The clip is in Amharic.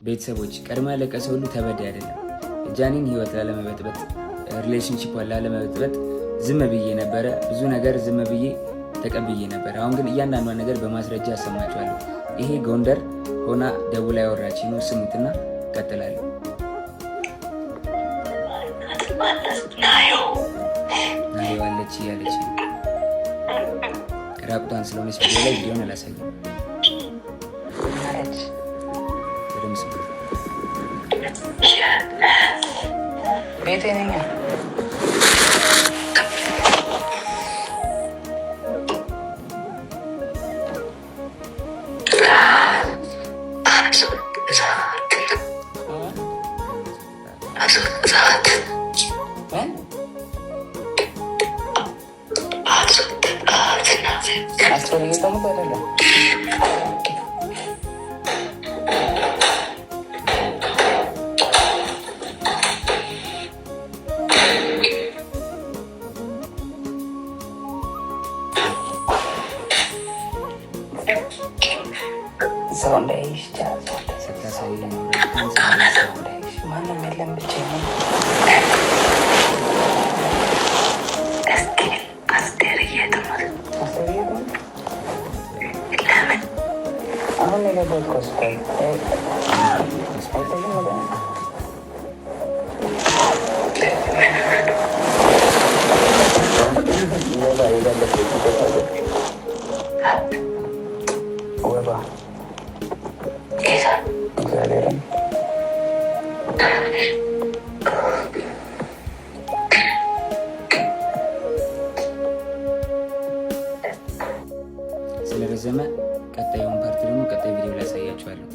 ቤተሰቦች ቀድማ ያለቀሰ ሁሉ ተበዳ አይደለም። ጃኒን ህይወት ላለመበጥበጥ ሪሌሽንሺፕዋን ላለመበጥበጥ ዝም ብዬ ነበረ። ብዙ ነገር ዝም ብዬ ተቀብዬ ነበር። አሁን ግን እያንዳንዷን ነገር በማስረጃ አሰማችኋለሁ። ይሄ ጎንደር ሆና ደውላ ያወራችኝ ነው። ስሙትና ቀጥላለሁ። ናዮ አለች እያለች ራቁቷን ስለሆነች ቪዲዮ ላይ ቪዲዮን አላሳየም። ቤቴ ነኝ። ሰው እንዳይሽ ማንም የለም ብቻ አሁን የገባት ኮስታይ ወባ እግዚአብሔርን ስለረዘመ ቀጣዩን ፓርት ደግሞ ቀጣይ ቪዲዮ ላይ ያሳያችኋለሁ።